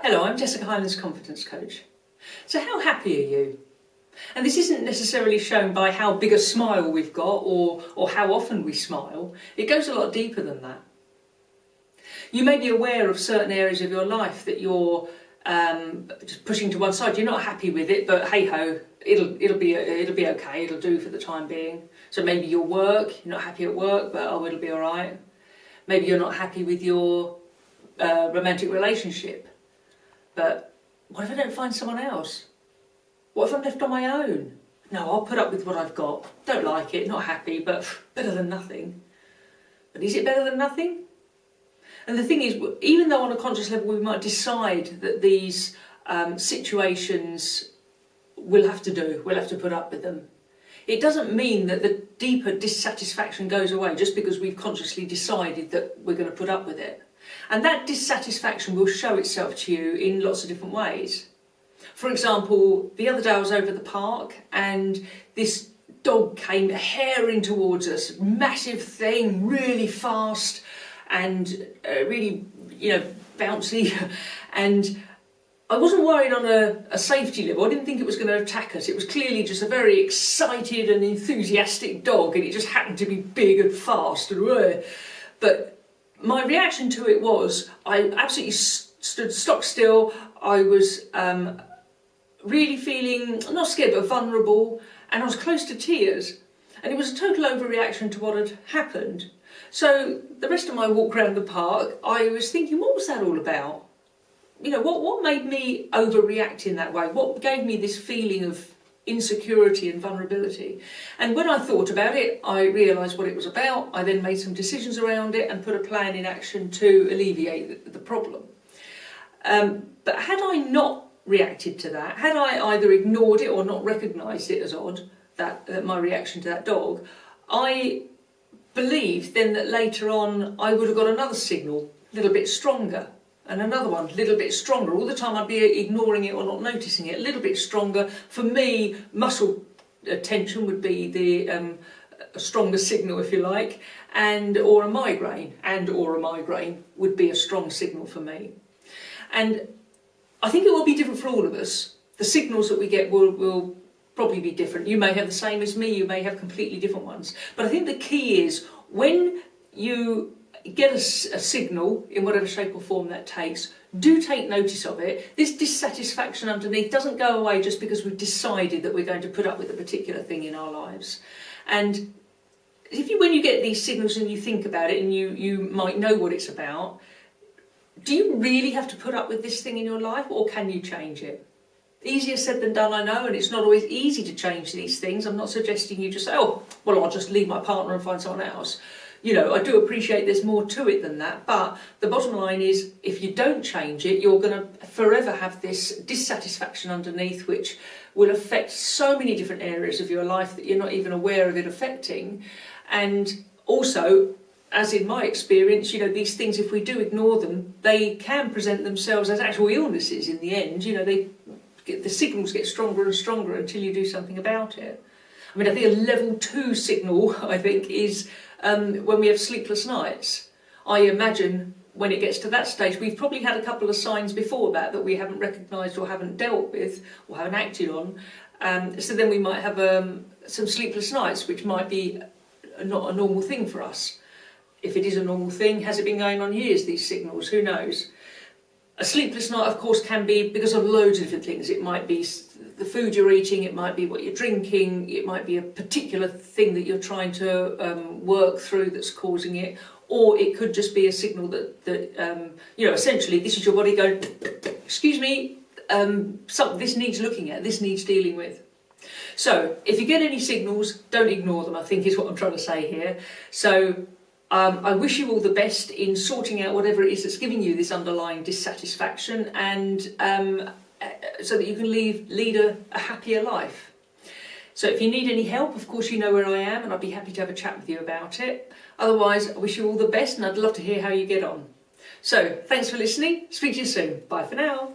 Hello, I'm Jessica Hylands, Confidence Coach. So how happy are you? And this isn't necessarily shown by how big a smile we've got or how often we smile. It goes a lot deeper than that. You may be aware of certain areas of your life that you're just pushing to one side. You're not happy with it, but hey ho, it'll be okay. It'll do for the time being. So maybe your work, you're not happy at work, but oh, it'll be all right. Maybe you're not happy with your romantic relationship, but what if I don't find someone else? What if I'm left on my own? No, I'll put up with what I've got. Don't like it, not happy, but better than nothing. But is it better than nothing? And the thing is, even though on a conscious level we might decide that these situations we'll have to put up with them, it doesn't mean that the deeper dissatisfaction goes away just because we've consciously decided that we're going to put up with it. And that dissatisfaction will show itself to you in lots of different ways. For example, the other day I was over at the park and this dog came herring towards us, massive thing, really fast and really, bouncy. And I wasn't worried on a safety level. I didn't think it was going to attack us. It was clearly just a very excited and enthusiastic dog, and it just happened to be big and fast. But my reaction to it was I absolutely stood stock still. I was really feeling, not scared, but vulnerable, and I was close to tears. And it was a total overreaction to what had happened. So the rest of my walk around the park, I was thinking, what was that all about? What made me overreact in that way? What gave me this feeling of insecurity and vulnerability? And when I thought about it, I realised what it was about. I then made some decisions around it and put a plan in action to alleviate the problem. But had I not reacted to that, had I either ignored it or not recognised it as odd, that my reaction to that dog, I believed then that later on I would have got another signal, a little bit stronger, and another one, a little bit stronger. All the time I'd be ignoring it or not noticing it, a little bit stronger. For me, muscle tension would be a stronger signal, if you like, or a migraine would be a strong signal for me. And I think it will be different for all of us. The signals that we get will probably be different. You may have the same as me, you may have completely different ones. But I think the key is when you get a signal in whatever shape or form that takes, do take notice of it. This dissatisfaction underneath doesn't go away just because we've decided that we're going to put up with a particular thing in our lives. And when you get these signals and you think about it and you might know what it's about, do you really have to put up with this thing in your life, or can you change it? Easier said than done, I know, and it's not always easy to change these things. I'm not suggesting you just say, oh, well, I'll just leave my partner and find someone else. I do appreciate there's more to it than that, but the bottom line is if you don't change it, you're going to forever have this dissatisfaction underneath, which will affect so many different areas of your life that you're not even aware of it affecting. And also, as in my experience, these things, if we do ignore them, they can present themselves as actual illnesses in the end. The signals get stronger and stronger until you do something about it. I mean, I think a level 2 signal, is when we have sleepless nights. I imagine when it gets to that stage, we've probably had a couple of signs before that we haven't recognised or haven't dealt with or haven't acted on. So then we might have some sleepless nights, which might be not a normal thing for us. If it is a normal thing, has it been going on years, these signals? Who knows? A sleepless night, of course, can be because of loads of different things. It might be the food you're eating, it might be what you're drinking, it might be a particular thing that you're trying to work through that's causing it, or it could just be a signal that essentially this is your body going, excuse me, this needs looking at, this needs dealing with. So if you get any signals, don't ignore them, I think is what I'm trying to say here. So I wish you all the best in sorting out whatever it is that's giving you this underlying dissatisfaction, and so that you can lead a happier life. So if you need any help, of course you know where I am, and I'd be happy to have a chat with you about it. Otherwise, I wish you all the best, and I'd love to hear how you get on. So thanks for listening. Speak to you soon. Bye for now.